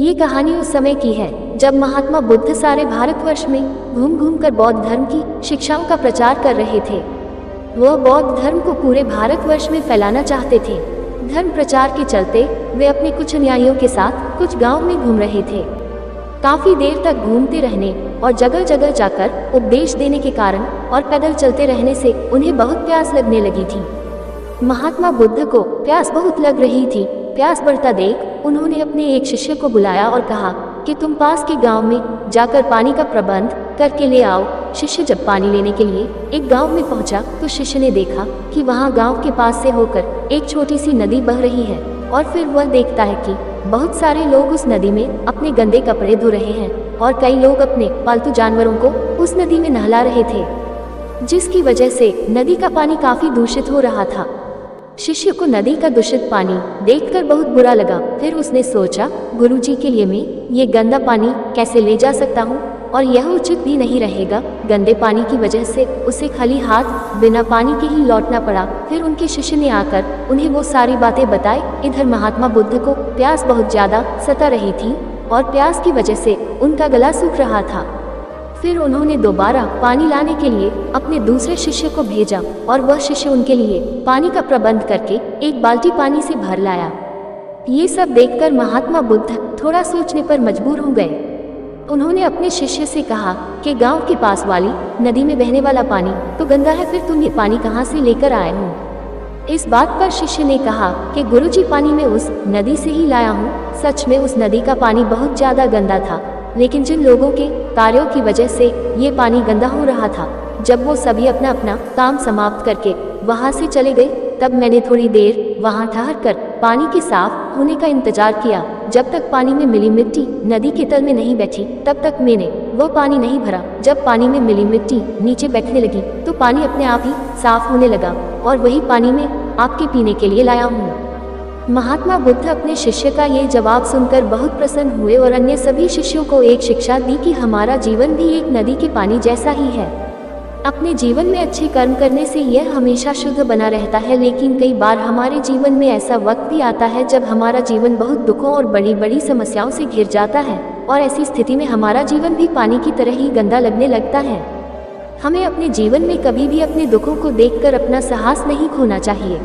ये कहानी उस समय की है जब महात्मा बुद्ध सारे भारतवर्ष में घूम घूम कर बौद्ध धर्म की शिक्षाओं का प्रचार कर रहे थे। वह बौद्ध धर्म को पूरे भारतवर्ष में फैलाना चाहते थे। धर्म प्रचार के चलते वे अपने कुछ अनुयायियों के साथ कुछ गांव में घूम रहे थे। काफी देर तक घूमते रहने और जगह जगह जाकर उपदेश देने के कारण और पैदल चलते रहने से उन्हें बहुत प्यास लगने लगी थी। महात्मा बुद्ध को प्यास बहुत लग रही थी। प्यास बढ़ता देख उन्होंने अपने एक शिष्य को बुलाया और कहा कि तुम पास के गांव में जाकर पानी का प्रबंध करके ले आओ। शिष्य जब पानी लेने के लिए एक गांव में पहुंचा तो शिष्य ने देखा कि वहां गांव के पास से होकर एक छोटी सी नदी बह रही है और फिर वह देखता है कि बहुत सारे लोग उस नदी में अपने गंदे कपड़े धो रहे हैं और कई लोग अपने पालतू जानवरों को उस नदी में नहला रहे थे, जिसकी वजह से नदी का पानी काफी दूषित हो रहा था। शिष्य को नदी का दूषित पानी देखकर बहुत बुरा लगा। फिर उसने सोचा, गुरुजी के लिए मैं ये गंदा पानी कैसे ले जा सकता हूँ और यह उचित भी नहीं रहेगा। गंदे पानी की वजह से उसे खाली हाथ बिना पानी के ही लौटना पड़ा। फिर उनके शिष्य ने आकर उन्हें वो सारी बातें बताई। इधर महात्मा बुद्ध को प्यास बहुत ज्यादा सता रही थी और प्यास की वजह से उनका गला सूख रहा था। फिर उन्होंने दोबारा पानी लाने के लिए अपने दूसरे शिष्य को भेजा और वह शिष्य उनके लिए पानी का प्रबंध करके एक बाल्टी पानी से भर लाया। ये सब देखकर महात्मा बुद्ध थोड़ा सोचने पर मजबूर हो गए। उन्होंने अपने शिष्य से कहा कि गांव के पास वाली नदी में बहने वाला पानी तो गंदा है, फिर तुम ये पानी कहाँ से लेकर आए हो? इस बात पर शिष्य ने कहा कि गुरुजी, पानी मैं उस नदी से ही लाया हूँ। सच में उस नदी का पानी बहुत ज्यादा गंदा था, लेकिन जिन लोगों के कार्यों की वजह से ये पानी गंदा हो रहा था, जब वो सभी अपना अपना काम समाप्त करके वहां से चले गए, तब मैंने थोड़ी देर वहां ठहर कर पानी के साफ होने का इंतजार किया। जब तक पानी में मिली मिट्टी नदी के तल में नहीं बैठी, तब तक मैंने वो पानी नहीं भरा। जब पानी में मिली मिट्टी नीचे बैठने लगी तो पानी अपने आप ही साफ होने लगा और वही पानी मैं आपके पीने के लिए लाया हूँ। महात्मा बुद्ध अपने शिष्य का ये जवाब सुनकर बहुत प्रसन्न हुए और अन्य सभी शिष्यों को एक शिक्षा दी कि हमारा जीवन भी एक नदी के पानी जैसा ही है। अपने जीवन में अच्छे कर्म करने से यह हमेशा शुद्ध बना रहता है, लेकिन कई बार हमारे जीवन में ऐसा वक्त भी आता है जब हमारा जीवन बहुत दुखों और बड़ी बड़ी समस्याओं से घिर जाता है और ऐसी स्थिति में हमारा जीवन भी पानी की तरह ही गंदा लगने लगता है। हमें अपने जीवन में कभी भी अपने दुखों को देखकर अपना साहस नहीं खोना चाहिए।